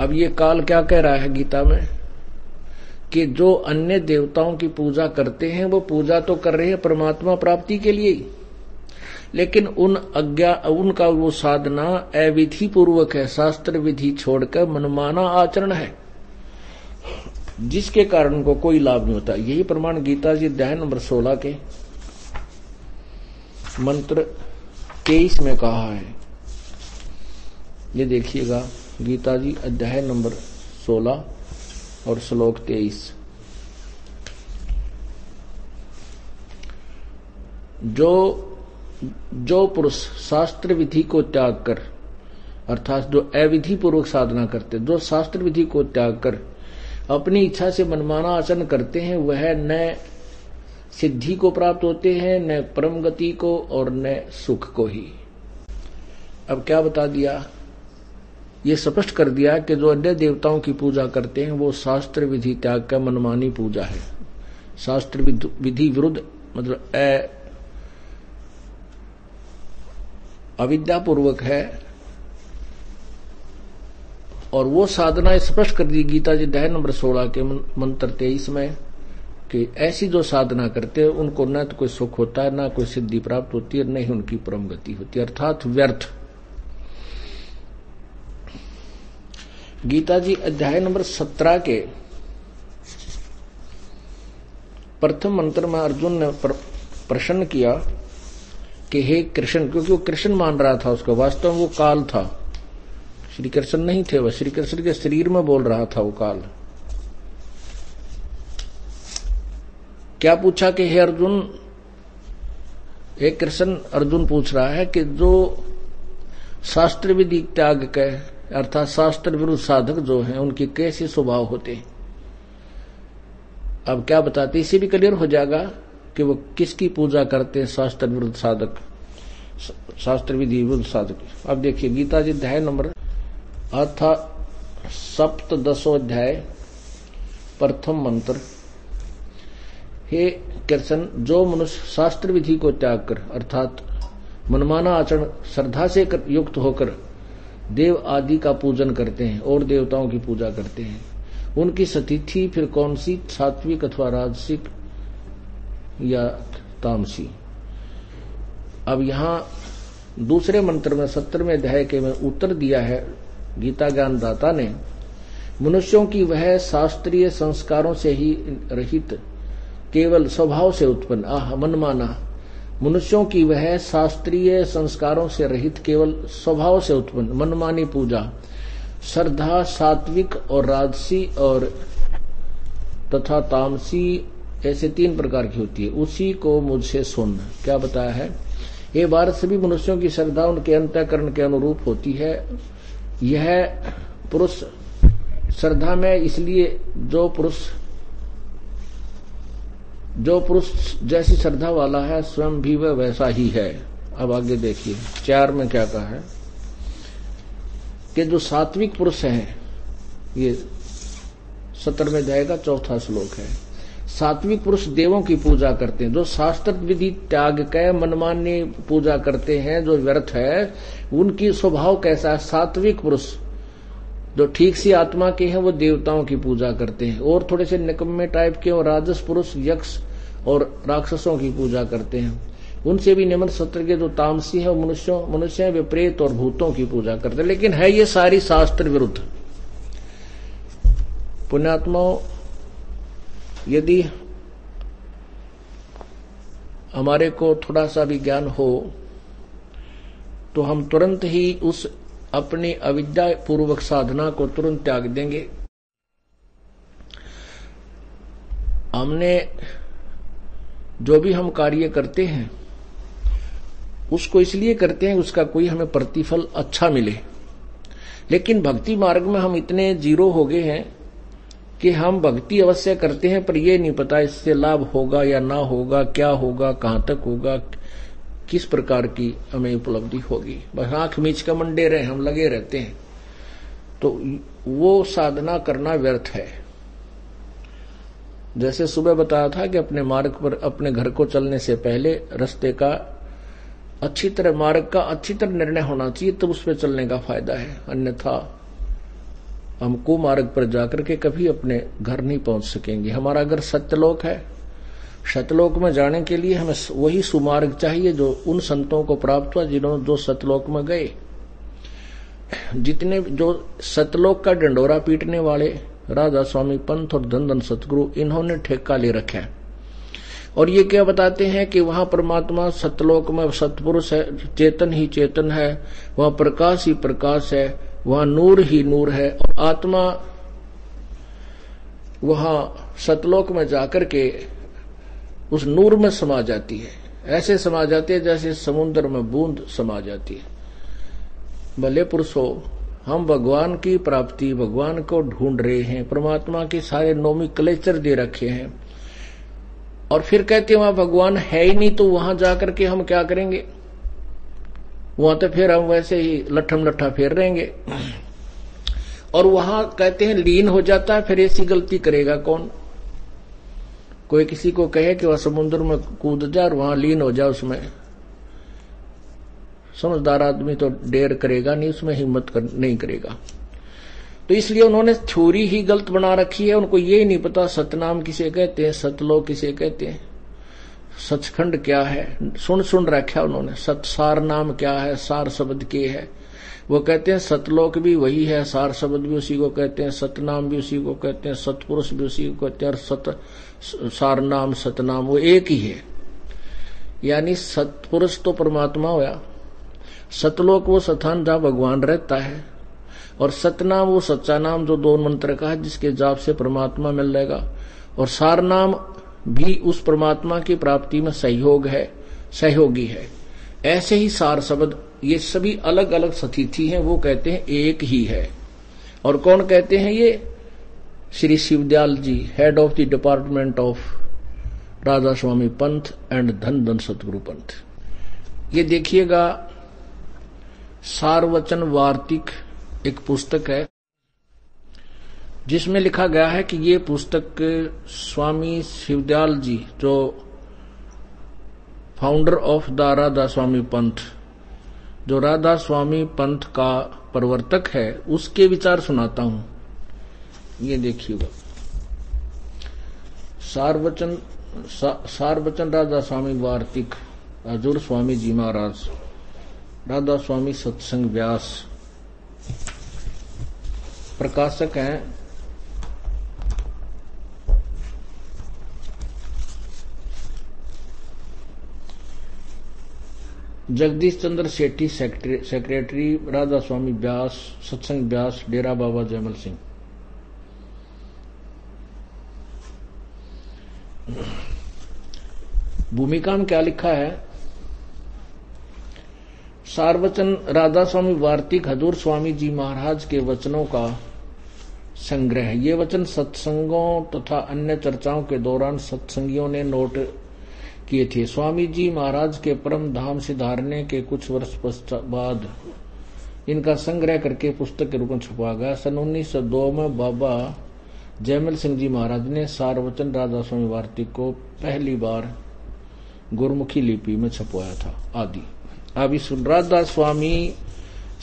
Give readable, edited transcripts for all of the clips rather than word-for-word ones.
अब ये काल क्या कह रहा है गीता में कि जो अन्य देवताओं की पूजा करते हैं वो पूजा तो कर रहे हैं परमात्मा प्राप्ति के लिए ही, लेकिन उनका वो साधना अविधि पूर्वक है, शास्त्र विधि छोड़कर मनमाना आचरण है, जिसके कारण उनको कोई लाभ नहीं होता। यही प्रमाण गीता जी अध्याय नंबर 16 के मंत्र 23 में कहा है। ये देखिएगा, गीता जी अध्याय नंबर 16 और श्लोक 23। जो पुरुष शास्त्र विधि को त्याग कर, अर्थात जो अविधि पूर्वक साधना करते, जो शास्त्र विधि को त्याग कर अपनी इच्छा से मनमाना आचरण करते हैं, वह न सिद्धि को प्राप्त होते हैं, न परम गति को और न सुख को ही। अब क्या बता दिया, ये स्पष्ट कर दिया कि जो अन्य देवताओं की पूजा करते हैं वो शास्त्र विधि त्याग का मनमानी पूजा है, शास्त्र विधि विरुद्ध, मतलब अविद्या पूर्वक है। और वो साधना स्पष्ट कर दी गीता जी अध्याय नंबर 16 के मंत्र 23 में कि ऐसी जो साधना करते हैं उनको न तो कोई सुख होता है, न कोई सिद्धि प्राप्त होती है, न ही उनकी परम गति होती है, अर्थात व्यर्थ। गीता जी अध्याय नंबर 17 के प्रथम मंत्र में अर्जुन ने प्रश्न किया कि हे कृष्ण, क्योंकि वो कृष्ण मान रहा था उसको, वास्तव में वो काल था, श्री कृष्ण नहीं थे, वह श्री कृष्ण के शरीर में बोल रहा था वो काल। क्या पूछा कि हे अर्जुन, हे कृष्ण, अर्जुन पूछ रहा है कि जो शास्त्र विधि त्याग के, अर्थात शास्त्र विरुद्ध साधक जो हैं उनके कैसे स्वभाव होते हैं। अब क्या बताते, इसे भी क्लियर हो जाएगा कि वो किसकी पूजा करते हैं, शास्त्र विरुद्ध साधक, शास्त्र विधि विरुद्ध साधक। अब देखिए गीता जी अध्याय नंबर अथा सप्तदशोध्याय प्रथम मंत्र। हे कृष्ण, जो मनुष्य शास्त्र विधि को त्याग कर, अर्थात मनमाना आचरण श्रद्धा से युक्त होकर देव आदि का पूजन करते हैं और देवताओं की पूजा करते हैं, उनकी स्थिति फिर कौन सी, सात्विक अथवा राजसिक या तामसी। अब यहां दूसरे मंत्र में 17वें अध्याय के में उत्तर दिया है गीता ज्ञानदाता ने, मनुष्यों की वह शास्त्रीय संस्कारों से ही रहित केवल स्वभाव से उत्पन्न, मनमाना, मनुष्यों की वह शास्त्रीय संस्कारों से रहित केवल स्वभाव से उत्पन्न मनमानी पूजा, श्रद्धा सात्विक और राजसी और तथा तामसी, ऐसे 3 प्रकार की होती है, उसी को मुझसे सुन। क्या बताया है, ये भारत सभी मनुष्यों की श्रद्धा उनके अंतःकरण के अनुरूप होती है। यह पुरुष श्रद्धा में, इसलिए जो पुरुष जैसी श्रद्धा वाला है स्वयं भी वह वैसा ही है। अब आगे देखिए 4 में क्या कहा है कि जो सात्विक पुरुष हैं, ये 17वें अध्याय का 4था श्लोक है, सात्विक पुरुष देवों की पूजा करते हैं, जो शास्त्र विधि त्याग के मनमानी पूजा करते हैं, जो व्यर्थ है, उनकी स्वभाव कैसा है, सात्विक पुरुष जो ठीक सी आत्मा के हैं वो देवताओं की पूजा करते हैं, और थोड़े से निकम्मे टाइप के और राजस पुरुष यक्ष और राक्षसों की पूजा करते हैं। उनसे भी निम्न सत्र के जो तामसी हैं मनुष्य हैं, वे प्रेत और भूतों की पूजा करते हैं। लेकिन है ये सारी शास्त्र विरुद्ध। पुण्यात्माओं, यदि हमारे को थोड़ा सा भी ज्ञान हो तो हम तुरंत ही उस अपनी अविद्या पूर्वक साधना को तुरंत त्याग देंगे। हमने जो भी हम कार्य करते हैं उसको इसलिए करते हैं उसका कोई हमें प्रतिफल अच्छा मिले, लेकिन भक्ति मार्ग में हम इतने जीरो हो गए हैं कि हम भक्ति अवश्य करते हैं पर यह नहीं पता इससे लाभ होगा या ना होगा, क्या होगा, कहां तक होगा, किस प्रकार की हमें उपलब्धि होगी। बस आंख मीच का मंडे रहे हम लगे रहते हैं, तो वो साधना करना व्यर्थ है। जैसे सुबह बताया था कि अपने मार्ग पर, अपने घर को चलने से पहले रास्ते का मार्ग का अच्छी तरह निर्णय होना चाहिए, तब उस पर चलने का फायदा है। अन्यथा हम कुमार्ग पर जाकर के कभी अपने घर नहीं पहुंच सकेंगे। हमारा घर सत्यलोक है। सत्यलोक में जाने के लिए हमें वही सुमार्ग चाहिए जो उन संतों को प्राप्त हुआ जिन्होंने जो सत्यलोक में गए। जितने जो सत्यलोक का डंडोरा पीटने वाले राधा स्वामी पंथ और धन धन सतगुरु, इन्होंने ठेका ले रखा है। और ये क्या बताते हैं कि वहां परमात्मा सत्यलोक में सतपुरुष है, चेतन ही चेतन है, वहां प्रकाश ही प्रकाश है, वहां नूर ही नूर है। और आत्मा वहां सतलोक में जाकर के उस नूर में समा जाती है। ऐसे समा जाती है जैसे समुद्र में बूंद समा जाती है। भले पुरुषों, हम भगवान की प्राप्ति, भगवान को ढूंढ रहे हैं, परमात्मा के सारे नोमेनक्लेचर दे रखे हैं, और फिर कहते हैं वहां भगवान है ही नहीं, तो वहां जाकर के हम क्या करेंगे? वहां तो फिर हम वैसे ही लट्ठम लट्ठा फेर रहेंगे। और वहां कहते हैं लीन हो जाता है, फिर ऐसी गलती करेगा कौन? कोई किसी को कहे कि वह समुद्र में कूद जा और वहां लीन हो जा, उसमें समझदार आदमी तो डेर करेगा नहीं, उसमें हिम्मत नहीं करेगा। तो इसलिए उन्होंने थ्योरी ही गलत बना रखी है। उनको ये नहीं पता सतनाम किसे कहते हैं, सतलोक किसे कहते हैं, सचखंड क्या है। सुन रखा उन्होंने। सतसार नाम क्या है, सार शब्द के है। वो कहते हैं सतलोक भी वही है, सार शब्द भी उसी को कहते हैं, सतनाम भी उसी को कहते हैं, सतपुरुष भी उसी को कहते हैं, और सार नाम सतनाम वो एक ही है। यानी सतपुरुष तो परमात्मा होया, सतलोक वो स्थान जहां भगवान रहता है, और सतनाम वो सच्चा नाम जो 2 मंत्र का है, जिसके जाप से परमात्मा मिल जाएगा। और सार नाम भी उस परमात्मा की प्राप्ति में सहयोग है, सहयोगी है। ऐसे ही सार शब्द, ये सभी अलग अलग स्थिति हैं, वो कहते हैं एक ही है। और कौन कहते हैं ये? Shri Shivdayal ji, head of the department of Radha Swami panth and धन धन सतगुरु पंथ। ये देखिएगा, सारवचन वार्तिक एक पुस्तक है, जिसमें लिखा गया है कि ये पुस्तक स्वामी शिवदयाल जी, जो founder of the Radha Swami पंथ, जो राधा स्वामी पंथ का प्रवर्तक है, उसके विचार सुनाता हूं। ये देखिएगा, सारवचन राधा स्वामी वार्तिक, हजूर स्वामी जी महाराज, राधा स्वामी सत्संग व्यास, प्रकाशक हैं जगदीश चंद्र सेठी, सेक्रेटरी राधा स्वामी व्यास सत्संग व्यास, डेरा बाबा जयमल सिंह। भूमिका में क्या लिखा है? सारवचन राधा स्वामी वार्तिक हजूर स्वामी जी महाराज के वचनों का संग्रह है। ये वचन सत्संगों तथा अन्य चर्चाओं के दौरान सत्संगियों ने नोट किए थे। स्वामी जी महाराज के परम धाम से धारने के कुछ वर्ष बाद इनका संग्रह करके पुस्तक के रूप में छपा गया। सन 1902 में बाबा जयमल सिंह जी महाराज ने सारवचन राधा स्वामी वार्तिक को पहली बार गुरमुखी लिपि में छपवाया था आदि। अब इस राधा स्वामी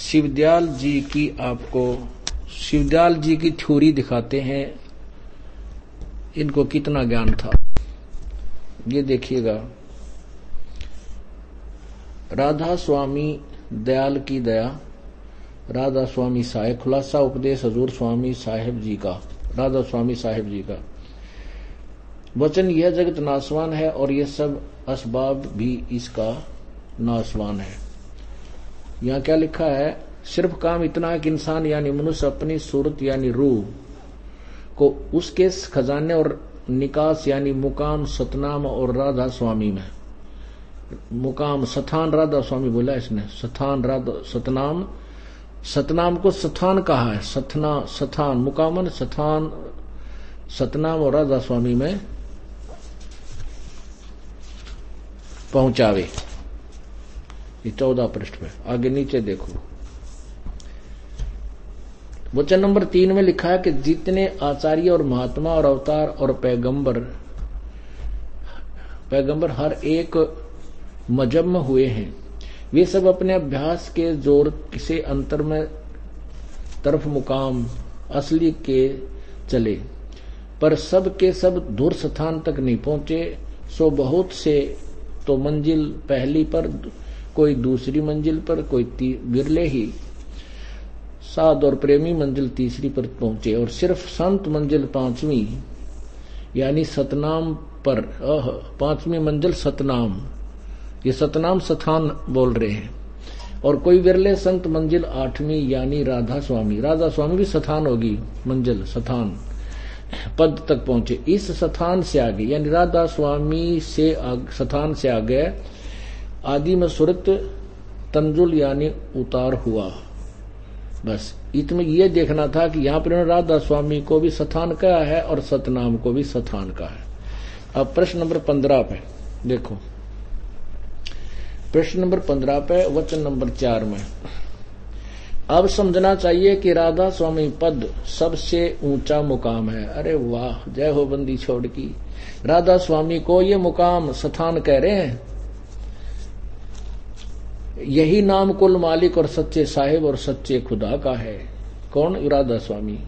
शिवदयाल जी की, आपको शिवदयाल जी की थ्योरी दिखाते हैं, इनको कितना ज्ञान था। ये देखिएगा, राधा स्वामी दयाल की दया, राधा स्वामी साहेब, खुलासा उपदेश हजूर स्वामी साहेब जी का, राधा स्वामी साहेब जी का वचन, यह जगत नासवान है और ये सब असबाब भी इसका नासवान है। यहाँ क्या लिखा है? सिर्फ काम इतना है कि इंसान यानी मनुष्य अपनी सूरत यानी रूह को उसके खजाने और निकास यानी मुकाम सतनाम और राधा स्वामी में, मुकाम सथान राधा स्वामी बोला इसने, सथान राधा सतनाम, सतनाम को सथान कहा है, सथना सथान मुकामन सथान सतनाम और राधा स्वामी में पहुंचावे। ये 14 पृष्ठ पे, आगे नीचे देखो, वचन नंबर 3 में लिखा है कि जितने आचार्य और महात्मा और अवतार और पैगंबर हर एक मजहब में हुए हैं, वे सब अपने अभ्यास के जोर से अंतर में तरफ मुकाम असली के चले, पर सब के सब दूर स्थान तक नहीं पहुंचे। सो बहुत से तो मंजिल पहली पर, कोई दूसरी मंजिल पर, कोई बिरले ही साध और प्रेमी मंजिल तीसरी पर पहुंचे, और सिर्फ संत मंजिल पांचवी यानी सतनाम पर। पांचवी मंजिल सतनाम, ये सतनाम स्थान बोल रहे हैं। और कोई विरले संत मंजिल आठवीं यानी राधा स्वामी, राधा स्वामी भी स्थान होगी, मंजिल स्थान पद तक पहुंचे। इस स्थान से आगे यानी राधा स्वामी से स्थान से आगे आदि में सुरत तंजुल यानी उतार हुआ। बस इसमें यह देखना था कि यहाँ पर राधा स्वामी को भी स्थान कहा है और सतनाम को भी स्थान कहा है। अब प्रश्न नंबर 15 पे देखो, प्रश्न नंबर 15 पे वचन नंबर 4 में अब समझना चाहिए कि राधा स्वामी पद सबसे ऊंचा मुकाम है। अरे वाह, जय हो बंदी छोड़ की। राधा स्वामी को ये मुकाम स्थान कह रहे हैं। यही नाम कुल मालिक और सच्चे साहिब और सच्चे खुदा का है। कौन? राधा स्वामी।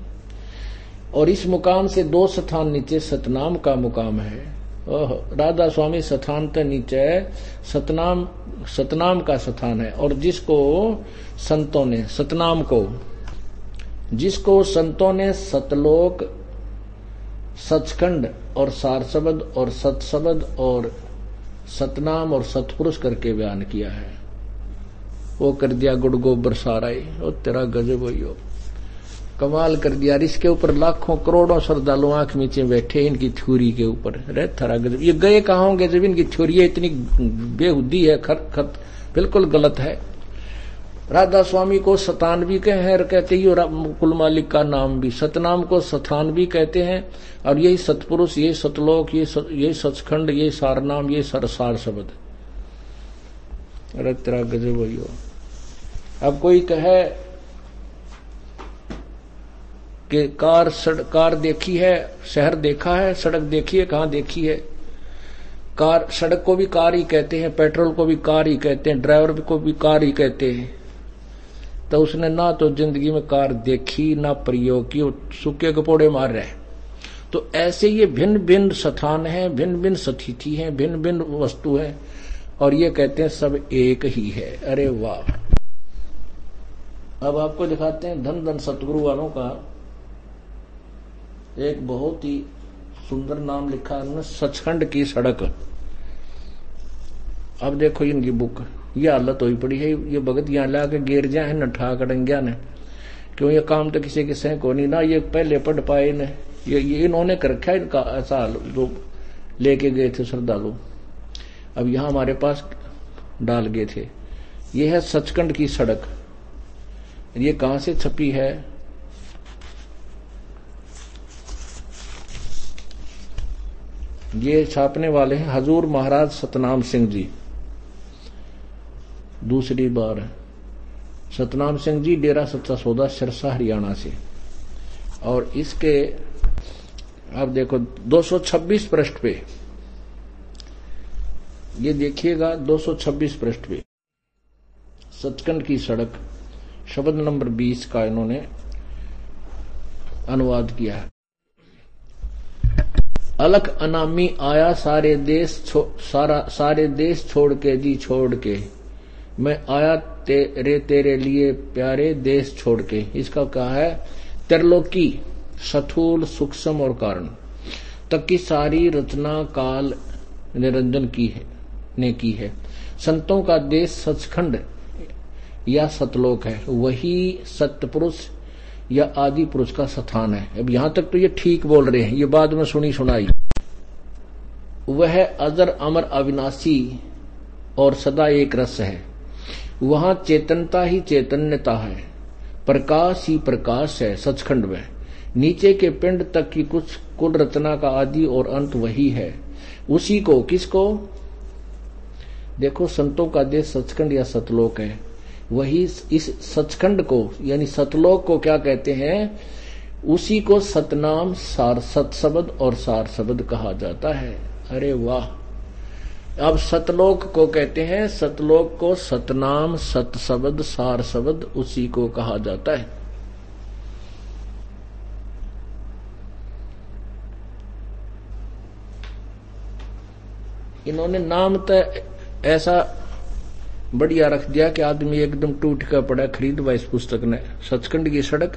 और इस मुकाम से 2 स्थान नीचे सतनाम का मुकाम है। राधा स्वामी स्थान के नीचे सतनाम का स्थान है। और जिसको संतों ने सतनाम को, जिसको संतों ने सतलोक, सचखंड और सारसबद और सतसबद और सतनाम और सतपुरुष करके बयान किया है, वो कर दिया गुड़ गोबर सारा ही। वो तेरा गजब हो, कमाल कर दिया। इसके ऊपर लाखों करोड़ों श्रद्धालु आंख नीचे बैठे इनकी थ्योरी के ऊपर। अरे थारा गजब, ये गए कहाँ होंगे जब इनकी थ्योरी इतनी बेहुदी है, बिल्कुल गलत है। राधा स्वामी को सतान भी कहते हैं, कुल मालिक का नाम भी, सतनाम को सतान भी कहते हैं। और यही सतपुरुष, ये सतलोक, ये सचखंड, ये सारनाम, ये सार शब्द। अरे तेरा गजब हो। अब कोई कहे कि कार देखी है, शहर देखा है, सड़क देखी है, कहाँ देखी है? कार, सड़क को भी कार ही कहते हैं, पेट्रोल को भी कार ही कहते हैं, ड्राइवर को भी कार ही कहते हैं। तो उसने ना तो जिंदगी में कार देखी, ना प्रयोग की, सूखे कपोड़े मार रहे। तो ऐसे ये भिन्न भिन्न स्थान है, भिन्न भिन्न स्थिति है, भिन्न भिन्न वस्तु है, और ये कहते हैं सब एक ही है। अरे वाह। अब आपको दिखाते हैं धन धन सतगुरु वालों का एक बहुत ही सुंदर नाम लिखा है उन्होंने, सचखंड की सड़क। अब देखो इनकी बुक, ये हालत हुई पड़ी है। ये भगत यहाँ ला के गिरजा है न ठा कड़ंगिया ने, क्यों ये काम तो किसी के सह को नहीं ना, ये पहले पढ़ पाए ने, ये इन्होंने कर रखा है इनका ऐसा हाल, जो लेके गए थे श्रद्धालु। अब यहां हमारे पास डाल गए थे। ये है सचखंड की सड़क। ये कहां से छपी है? ये छापने वाले हैं हजूर महाराज सतनाम सिंह जी। दूसरी बार सतनाम सिंह जी, डेरा सच्चा सौदा, सिरसा, हरियाणा से। और इसके अब देखो 226 पृष्ठ पे, ये देखिएगा 226 पृष्ठ पे सचखंड की सड़क, शब्द नंबर 20 का इन्होंने अनुवाद किया है। अलख अनामी आया सारे देश छोड़ के जी छोड़ के, मैं आया तेरे लिए प्यारे देश छोड़ के। इसका कहा है त्रिलोकी, स्थूल, सूक्ष्म और कारण तक की सारी रचना काल निरंजन की है। संतों का देश सचखंड या सतलोक है, वही सत्यपुरुष या आदि पुरुष का स्थान है। अब यहां तक तो ये ठीक बोल रहे हैं, ये बाद में सुनी सुनाई। वह अजर अमर अविनाशी और सदा एक रस है, वहां चेतनता ही चैतन्यता है, प्रकाश ही प्रकाश है सचखंड में। नीचे के पिंड तक की कुछ कुल रचना का आदि और अंत वही है। उसी को, किसको? देखो, संतों का देश सचखंड या सतलोक है, वही इस सचखंड को यानी सतलोक को क्या कहते हैं? उसी को सतनाम, सतशब्द और सार शब्द कहा जाता है। अरे वाह। अब सतलोक को कहते हैं, सतलोक को सतनाम, सतशब्द, सार शब्द, उसी को कहा जाता है। इन्होंने नाम तो ऐसा बढ़िया रख दिया कि आदमी एकदम टूट कर पड़ा खरीद इस पुस्तक ने। सचखंड की सड़क,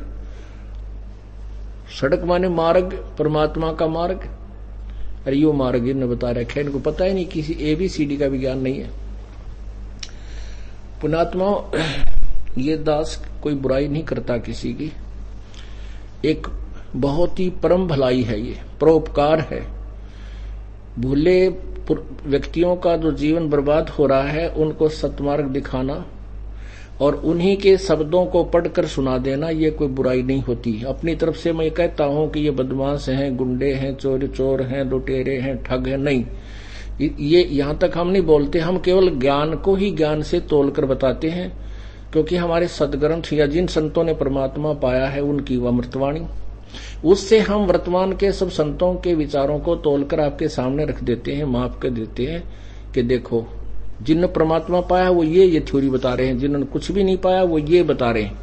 सड़क माने मार्ग, परमात्मा का मार्ग। अरे यो मार्ग इन्होंने बता रखा है, इनको पता ही नहीं, किसी ABCD का भी ज्ञान नहीं है। पुण्यात्माओं, ये दास कोई बुराई नहीं करता किसी की, एक बहुत ही परम भलाई है, ये परोपकार है। भूले व्यक्तियों का जो जीवन बर्बाद हो रहा है उनको सतमार्ग दिखाना और उन्हीं के शब्दों को पढ़कर सुना देना, ये कोई बुराई नहीं होती। अपनी तरफ से मैं कहता हूं कि ये बदमाश हैं, गुंडे हैं, चोर हैं, लुटेरे हैं, ठग हैं, नहीं, ये यहां तक हम नहीं बोलते। हम केवल ज्ञान को ही ज्ञान से तोलकर बताते हैं, क्योंकि हमारे सदग्रंथ या जिन संतों ने परमात्मा पाया है उनकी वह अमृतवाणी, उससे हम वर्तमान के सब संतों के विचारों को तोलकर आपके सामने रख देते हैं, माप कर देते हैं कि देखो जिन्होंने परमात्मा पाया वो ये थ्योरी बता रहे हैं, जिन्होंने कुछ भी नहीं पाया वो ये बता रहे हैं।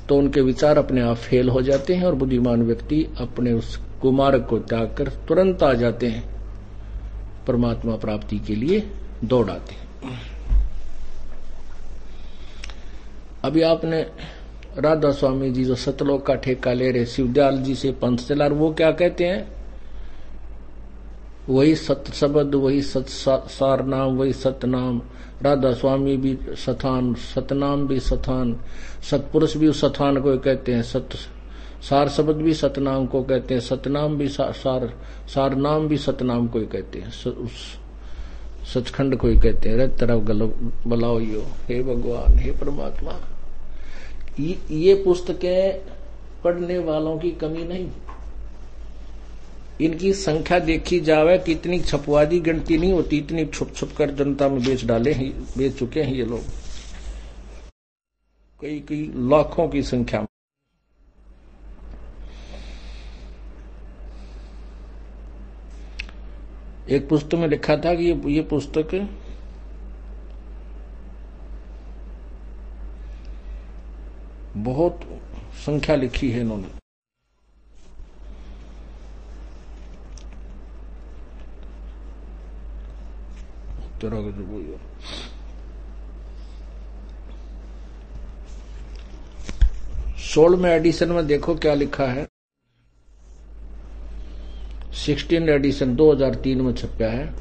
तो उनके विचार अपने आप फेल हो जाते हैं और बुद्धिमान व्यक्ति अपने उस कुमार्ग को त्याग कर तुरंत आ जाते हैं, परमात्मा प्राप्ति के लिए दौड़ आते हैं। अभी आपने राधा स्वामी जी जो सतलोक का ठेका ले रहे, शिवदयाल जी से पंथ चला, वो क्या कहते हैं, वही सत शब्द, वही सत सार नाम, वही सतनाम। राधा स्वामी भी सथान, सतनाम भी सथान, सतपुरुष भी उस सथान को कहते हैं, सत सार शब्द भी सतनाम को कहते हैं, सतनाम भी सार नाम भी सतनाम को कहते हैं, उस सचखंड को ही कहते हैं। तरफ बुलाओ यो, हे भगवान, हे परमात्मा। ये पुस्तकें पढ़ने वालों की कमी नहीं, इनकी संख्या देखी जावे कि इतनी छपवादी गिनती नहीं होती, इतनी छुप छुप कर जनता में बेच चुके हैं ये लोग, कई लाखों की संख्या में। एक पुस्तक में लिखा था कि ये पुस्तक बहुत संख्या लिखी है इन्होंने। तेरा 16वें एडिशन में देखो क्या लिखा है, 16 एडिशन 2003 में छपा है।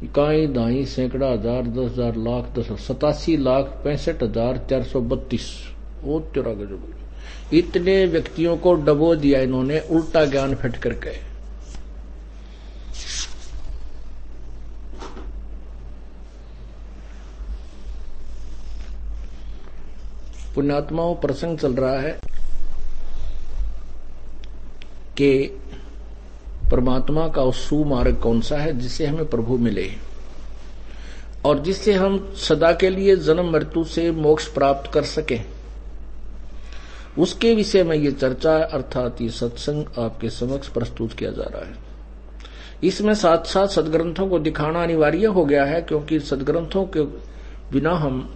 इकाई दाई सैकड़ा हजार 10,000 लाख 87,65,432। वो तेरा गजब, इतने व्यक्तियों को डबो दिया इन्होंने उल्टा ज्ञान फिट करके। पुण्यात्माओं, प्रसंग चल रहा है कि परमात्मा का उस सुमार्ग कौन सा है जिससे हमें प्रभु मिले और जिससे हम सदा के लिए जन्म मृत्यु से मोक्ष प्राप्त कर सकें, उसके विषय में ये चर्चा अर्थात ये सत्संग आपके समक्ष प्रस्तुत किया जा रहा है। इसमें साथ साथ सदग्रंथों को दिखाना अनिवार्य हो गया है, क्योंकि सदग्रंथों के बिना हम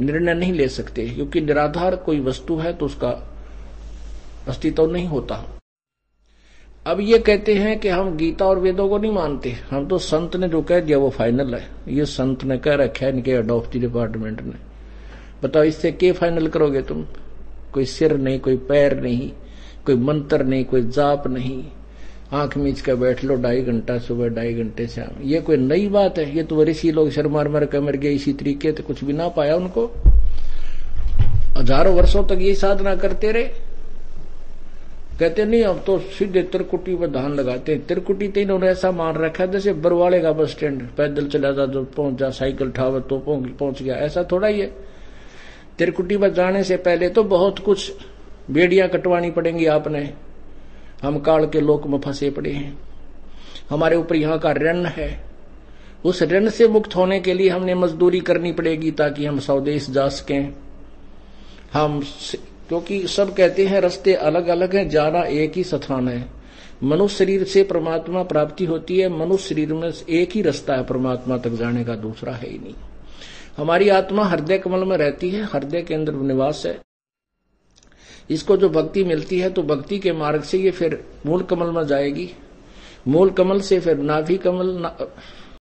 निर्णय नहीं ले सकते, क्योंकि निराधार कोई वस्तु है तो उसका अस्तित्व नहीं होता। अब ये कहते हैं कि हम गीता और वेदों को नहीं मानते, हम तो संत ने जो कह दिया वो फाइनल है। ये संत ने कह रखा है, इनके हेड ऑफ द डिपार्टमेंट ने। बताओ इससे क्या फाइनल करोगे तुम? कोई सिर नहीं, कोई पैर नहीं, कोई मंत्र नहीं, कोई जाप नहीं, आंख मीच कर बैठ लो 2.5 घंटा सुबह 2.5 घंटे शाम। ये कोई नई बात है? ये तो ऋषि लोग शर मार मार कर मर गए इसी तरीके से, कुछ भी ना पाया उनको। हजारों वर्षों तक ये साधना करते रहे। कहते नहीं अब तो सीधे त्रिकुटी पर धान लगाते हैं। त्रिकुटी तो इन्होंने ऐसा मान रखा है जैसे बरवाड़े का बस स्टैंड, पैदल चला जा जो पहुंच जा, साइकिल ठावे तो पहुंच गया, ऐसा थोड़ा ही है। त्रिकुटी पर जाने से पहले तो बहुत कुछ बेड़ियां कटवानी पड़ेंगी आपने। हम काल के लोक में फंसे पड़े हैं, हमारे ऊपर यहाँ का ऋण है। उस ऋण से मुक्त होने के लिए हमने मजदूरी करनी पड़ेगी ताकि हम स्वदेश जा सकें। क्योंकि सब कहते हैं रास्ते अलग अलग हैं, जाना एक ही स्थान है। मनुष्य शरीर से परमात्मा प्राप्ति होती है, मनुष्य शरीर में एक ही रास्ता है परमात्मा तक जाने का, दूसरा है ही नहीं। हमारी आत्मा हृदय कमल में रहती है, हृदय के अंदर निवास है। इसको जो भक्ति मिलती है तो भक्ति के मार्ग से ये फिर मूल कमल में जाएगी मूल कमल से फिर नाभि कमल